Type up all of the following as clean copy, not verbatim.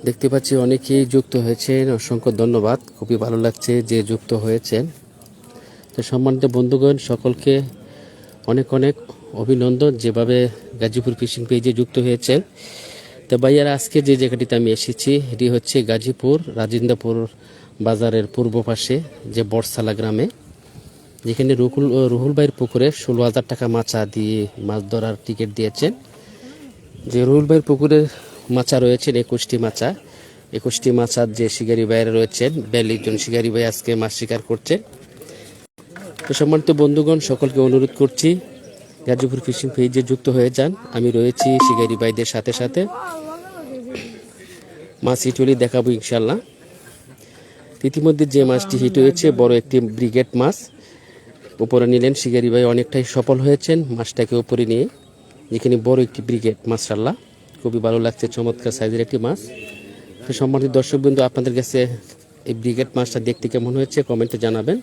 দেখতে পাচ্ছি অনেকেই যুক্ত হয়েছেন, অসংখ্য ধন্যবাদ। খুবই ভালো লাগছে যে যুক্ত হয়েছেন। তো সম্মানিত বন্ধুগণ, সকলকে অনেক অনেক অভিনন্দন যেভাবে গাজীপুর ফিশিং পেজে যুক্ত হয়েছে। তো ভাইয়ারা, আজকে যে জায়গাটিতে আমি এসেছি এটি হচ্ছে গাজীপুর রাজিন্দাপুর বাজারের পূর্ব পাশে যে বটসালা গ্রামে, যেখানে রুহুল ভাইয়ের পুকুরে 16,000 টাকা মাছা দিয়ে মাছ ধরার টিকিট দিয়েছেন। যে রুহুল ভাইয়ের পুকুরে মাছা রয়েছেন 21টি মাছা। 21টি মাছার যে শিকারী ভাইয়েরা রয়েছেন, 42 জন শিকারী ভাই আজকে মাছ শিকার করছেন। তো সম্মানিত বন্ধুগণ, সকলকে অনুরোধ করছি গাজীপুর ফিশিং পেজে যুক্ত হয়ে যান। আমি রয়েছি শিকারী ভাইদের সাথে সাথে, মাছ হিট হলে দেখাবো ইনশাল্লাহ। ইতিমধ্যে যে মাছটি হিট হয়েছে বড় একটি ব্রিগেড মাছ উপরে নিলেন শিকারী ভাই, অনেকটাই সফল হয়েছেন মাছটাকে উপরে নিয়ে। যেখানে বড় একটি ব্রিগেড, মাশাআল্লাহ খুবই ভালো লাগছে, চমৎকার সাইজের একটি মাছ। তো সম্মানিত দর্শকবৃন্দ, আপনাদের কাছে এই ব্রিগেড মাছটা দেখতে কেমন হয়েছে কমেন্টে জানাবেন।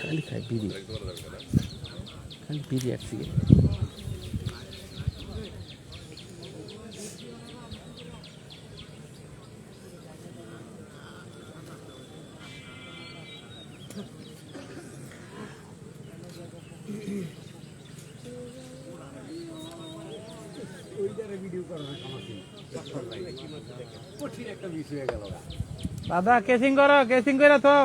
খালি খাই বিড়ি, খালি বিড়ি আর সিগারেট। দাদা কেসিং করো, কেসিং করে তো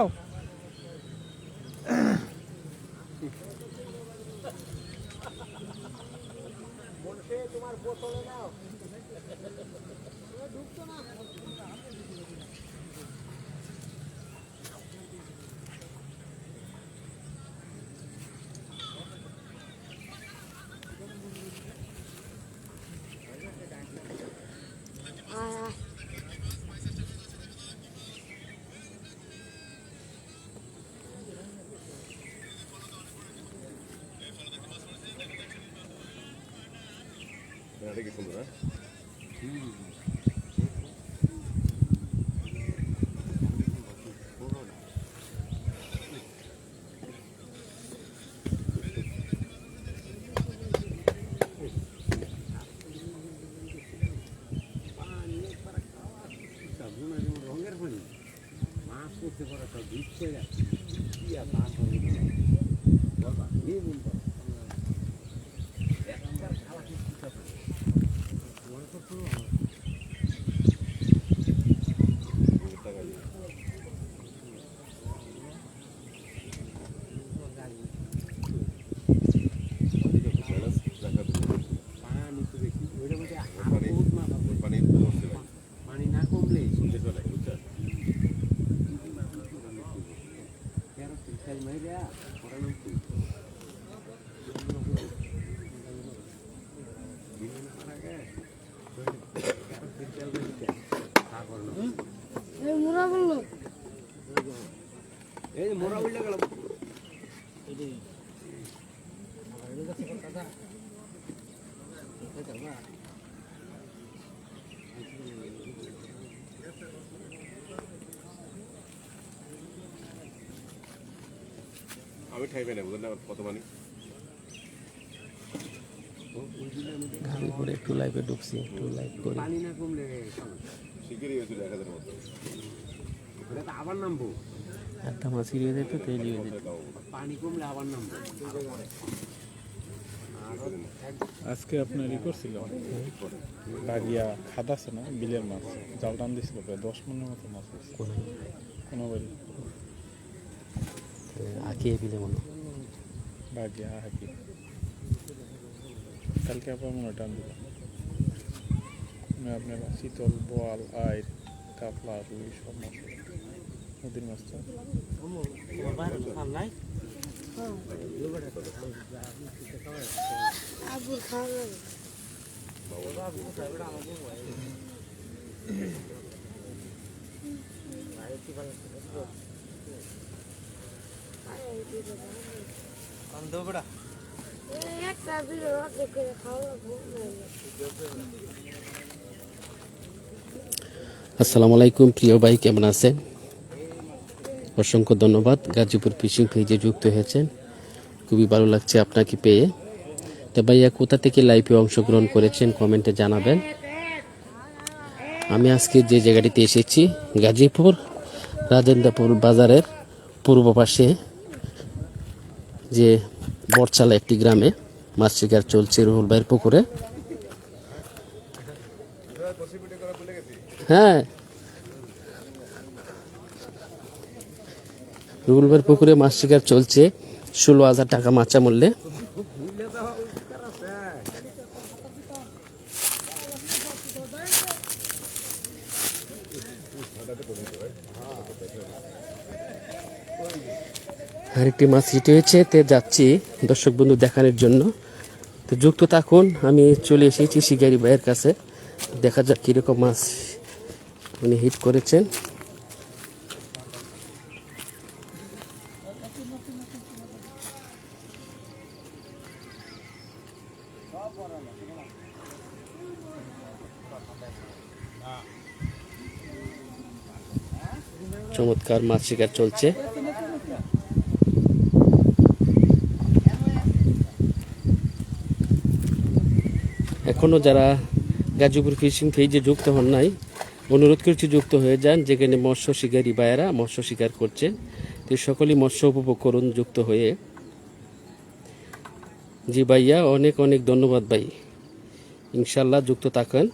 তোমার বোতলে নাও। এটা কি সুন্দর, রঙের পানি মাছ করতে পারে সব দিচ্ছে পানি না কমলে মোরা বললো এই মোরা বললে গেল আমি ঠাইবে না, বুঝলেন কত পানি গাজীপুরে একটু লাইভে ঢুকছি, একটু লাইভ করি। পানি না কমলে শিগগিরই হয়েছিল 1000 মতো, এটা তো আবার নামবো। একটা মাছ হয়ে যেত, তেল হয়ে যেত। পানি কমলে আবার নামবো। আজকে আপনার ই করছিল বাগিয়া খাদা আছে না, বিলের মাছ জাল টান দিছিল, প্রায় 10 মনের মতো মাছ হয়েছে কোনো বাড়ি আঁকিয়ে বিলে মনে বাগিয়া হাকি। কালকে আপনার মনে টান দিল আপনারা শীতল, বোয়াল, আইর, কাতলা, রুই সব মাছ নদীর মাছ। একটা বিরো করে খাওয়া আসসালামু আলাইকুম প্রিয় ভাই, কেমন আছেন? অসংখ্য ধন্যবাদ গাজীপুর ফিশিং পেজে যুক্ত হয়েছেন, খুবই ভালো লাগছে আপনাকে পেয়ে। তো ভাইয়া কোথা থেকে লাইভে অংশগ্রহণ করেছেন কমেন্টে জানাবেন। আমি আজকে যে জায়গাটিতে এসেছি গাজীপুর রাজেন্দ্রপুর বাজারের পূর্ব পাশে যে বটচালা একটি গ্রামে মাছ শিকার চলছে রুহুল ভাইয়ের পুকুরে। হ্যাঁ, রুহুল ভাইয়ের পুকুরে মাছ শিকার চলছে 16,000 টাকা মাচা মূল্যে। আরেকটি মাছ হিট হয়েছে, তে যাচ্ছি দর্শক বন্ধু দেখানোর জন্য। তো যুক্ত থাকুন, আমি চলে এসেছি শিকারি ভাইয়ের কাছে, দেখা যাক কীরকম মাছ উনি হিট করেছেন। চমৎকার মাছ শিকার চলছে। এখনও যারা গাজীপুর ফিশিং পেজে যুক্ত হন নাই, অনুরোধ করছি যুক্ত হয়ে যান। যেখানে মৎস্য শিকারী ভাইয়েরা মৎস্য শিকার করছেন, তো সকলেই মৎস্য উপভোগ করুন যুক্ত হয়ে। জি ভাইয়া, অনেক অনেক ধন্যবাদ ভাই, ইনশাল্লাহ যুক্ত থাকেন।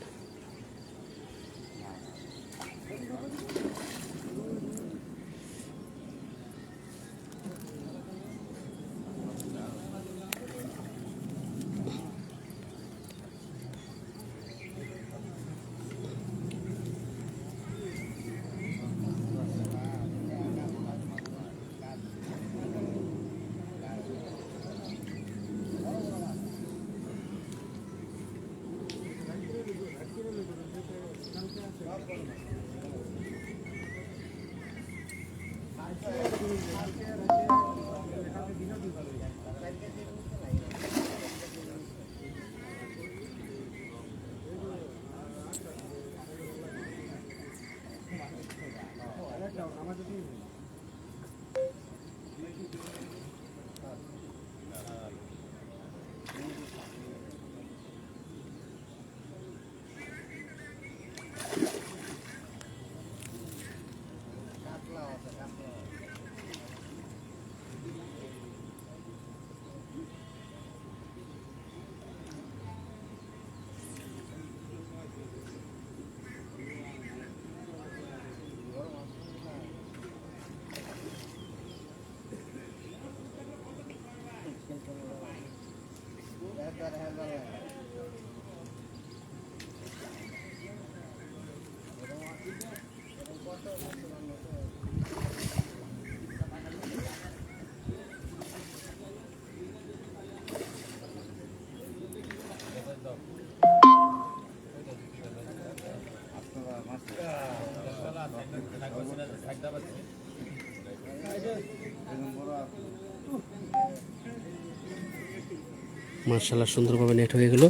মার্শাল্লাহ সুন্দরভাবে নেট হয়ে গেল।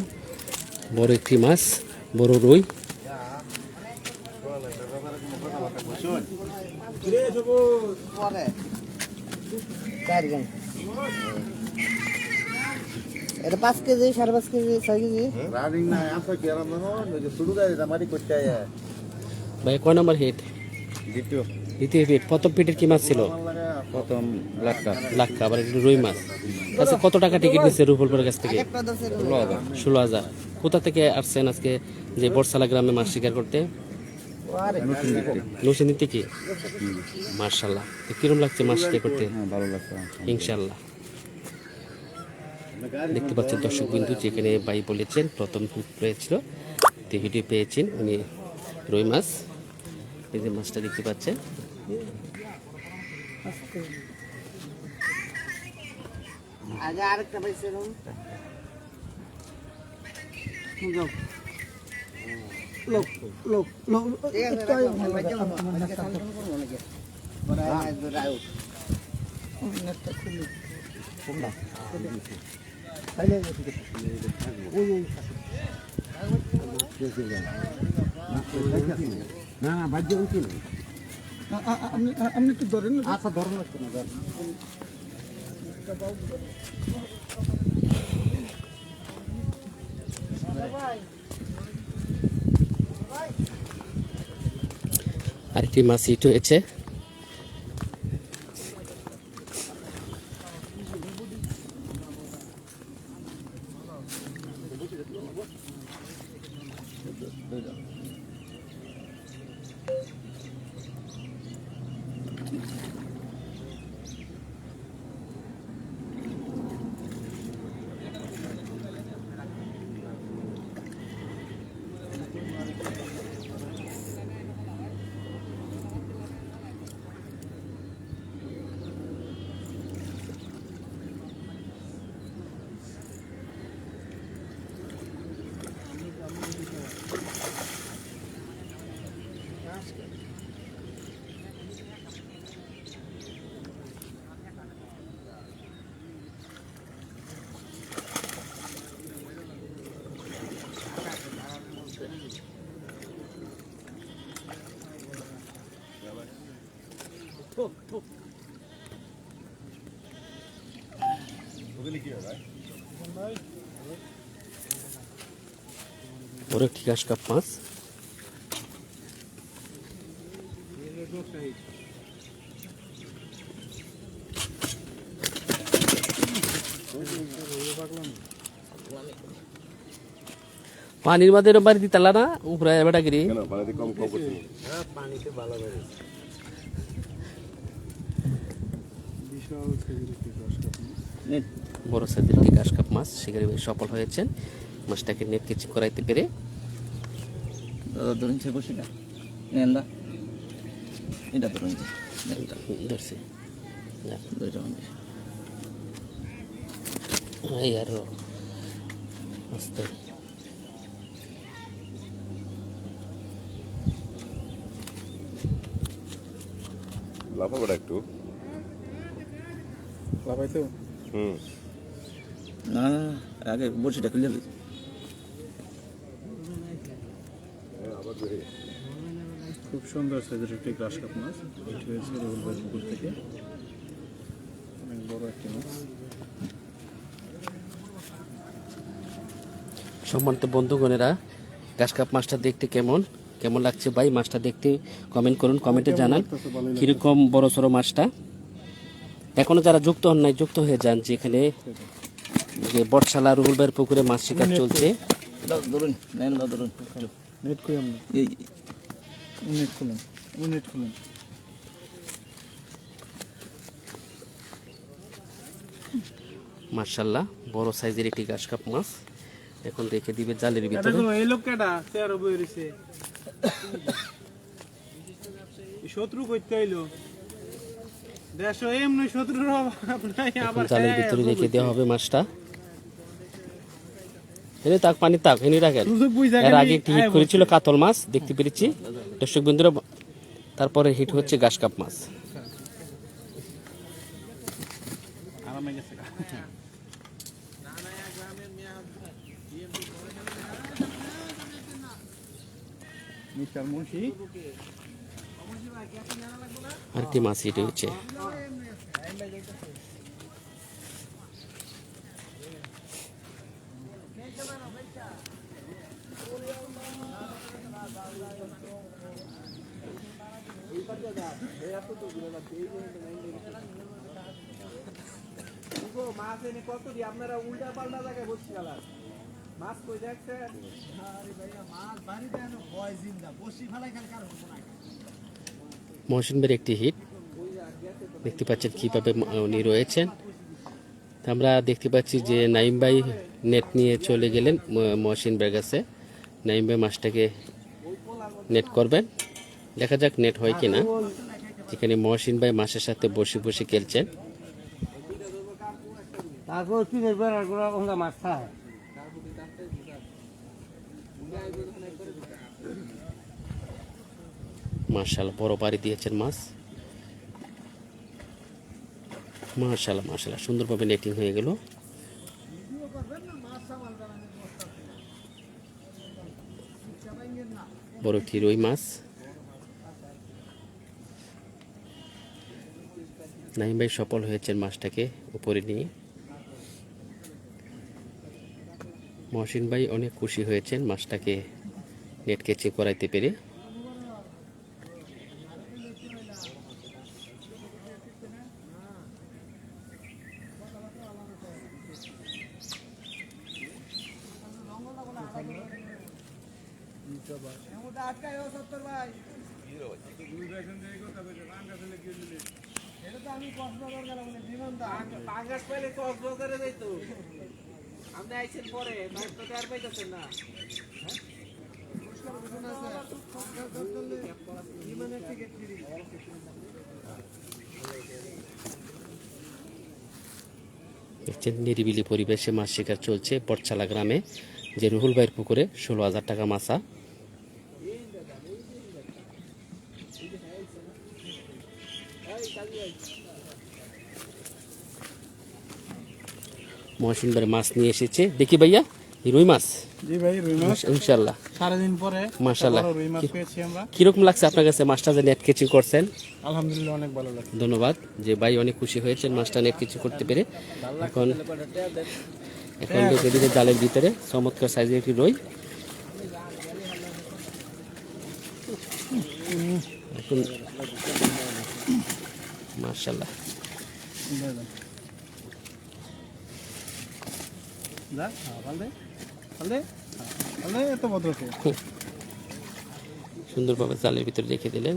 বড় একটি মাছ, বড় রুই। এটা 5 কেজি 5.5 কেজি 6 কেজি রানিং না আসা কি আর না ওই যে শুরু করে মারি করতে আয় ভাই কয় নাম্বার হিট? দ্বিতীয় দ্বিতীয় হিট। প্রথম পিটের কি মাছ ছিল? প্রথম লাক্কা লাক্কা, আবার একটু রুই মাছ। আচ্ছা, কত টাকা টিকিট নিচ্ছে রুহুলের কাছ থেকে? 16,000। কোথা থেকে আসছেন আজকে যে বটসালা গ্রামে মাছ শিকার করতে? নৌসিন্দি থেকে। মার্শাল্লাহ, তো কিরম লাগছে মাছ শিকার করতে? ভালো লাগছে ইনশাল্লাহ। দেখতে পাচ্ছেন দর্শক বিন্দু, যেখানে ভাই বলেছেন প্রথম হিট পেয়েছিল, তো হিটে পেয়েছেন উনি রুই মাছ। এই যে মাছটা দেখতে পাচ্ছেন, আগে আরেকটা পাইছে রুম লোক লোক লোক ঠিক আছে রাখলাম ভাই যাও আজকে সামনে করব নাকি বড় আই রাউ নেটটা খুলি কোনটা তাইলে ওই না না বাদ যাও কি আপনি একটু ধরেন আচ্ছা ধরুন একটু না ধরুন আরেকটি মাছ হিট হয়েছে। ওগুলি কি হয় ভাই? বড় একটি ঘাস কাপ মাছ। পানির মধ্যে বাড়ি দিতালা না উপরে বেটা গিরি কেন পানিতে কম কম করছি বড় সাইজের একটি ঘাস কাপ মাছ শিকারি ভাই সফল হয়েছেন মাছটাকে নেট কিছু করাইতে পেরে। ধরুন সে বসি না নেন্দা এটা ধরুন ধরছি দুইটা এই আরো আস্তে লাফাবো না একটু লাফাই তো হুম না না আগে বসিটা খুলে দিই খুব সুন্দর সাইজের একটি গ্রাস কাপ মাছ এটি হয়েছে রুহুল পুকুর থেকে অনেক বড় একটি মাছ। সম্মানিত বন্ধুগণেরা ঘাস কাপ মাছটা দেখতে কেমন কেমন লাগছে ভাই মাছটা দেখতে কমেন্ট করুন, কমেন্টে জানান কিরকম বড় সড়ো মাছটা। এখনো যারা যুক্ত হন নাই যুক্ত হয়ে যান, যেখানে যে বটশালা রুহুল ভাইয়ের পুকুরে মাছ শিকার চলছে। ধরুন নেন্দা ধরুন নেট কই আমরা এই নেট খুলেন নেট খুলেন মাশাআল্লাহ বড় সাইজের একটি ঘাস কাপ মাছ এখন রেখে দিবে জালের ভিতরে। এই লোক কেডা চেয়ার বই রইছে শত্রু কইতে আইলো দেশ এমনি শত্রুর অভাব নাই এখন আবার জালের ভিতরে রেখে দেওয়া হবে মাছটা। এনে তাক পানি তাক এনে রাখেন। এর আগে একটি হিট করেছিল কাতল মাছ দেখতে পেরেছি দর্শক বন্ধুরা, তারপরে হিট হচ্ছে ঘাস কাপ মাছ। আরামে গেছে মিস্টার মুন্সি আরেকটি মাছ হিট হয়েছে। মাছ এনে কত দি আপনারা উল্টা পাল্টা জায়গায় বসে গেলেন মাছ কই দেখছেন মাছ বাড়িতে এনে ভয় জিন্দা বসি ফেলাই খালি কারণ মহসিন ভাইয়ের একটি হিট দেখতে পাচ্ছেন কিভাবে উনি রয়েছেন। তা আমরা দেখতে পাচ্ছি যে নাইম ভাই নেট নিয়ে চলে গেলেন মহসিন ভাইয়ের কাছে। নাইম ভাই মাছটাকে নেট করবেন, দেখা যাক নেট হয় কিনা। যেখানে মহসিন ভাই মাছের সাথে বসে বসে খেলছেন। তারপর টিনের বেড়ার গুলো ওখানে মাছ খায় মাশাআল্লাহ বড় বাড়ি দিয়েছেন মাছ। মাশাআল্লাহ মাশাআল্লাহ সুন্দরভাবে নেটিং হয়ে গেল। বড় একটি রুই মাছ। নাইম ভাই সফল হয়েছেন মাছটাকে উপরে নিয়ে। মহসিন ভাই অনেক খুশি হয়েছেন মাছটাকে নেট কেচে করাইতে পেরে। দেখছেন নিরিবিলি পরিবেশে মাছ শিকার চলছে বটচালা গ্রামে, যে রুহুল ভাইয়ের পুকুরে 16,000 টাকা মাছা। মহসিন ভাই মাছ নিয়ে এসেছে, দেখি ভাইয়া এই রুই মাছ। জি ভাই, রুই মাছ ইনশাল্লাহ সারাদিন পরে মাশাআল্লাহ। বড় রুই মাছ পেয়েছি আমরা। কিরকম লাগছে আপনার কাছে মাছটা যে নেট কেচিং করছেন? আলহামদুলিল্লাহ অনেক ভালো লাগছে। ধন্যবাদ, যে ভাই অনেক খুশি হয়েছেন মাছটা নেট কেচিং করতে পেরে। এখন এখন রেখে দিলে জালের ভিতরে চমৎকার সাইজের একটি রুই। এখন মাশাআল্লাহ এত ভদ্র কে? সুন্দরভাবে জালের ভিতরে রেখে দিলেন।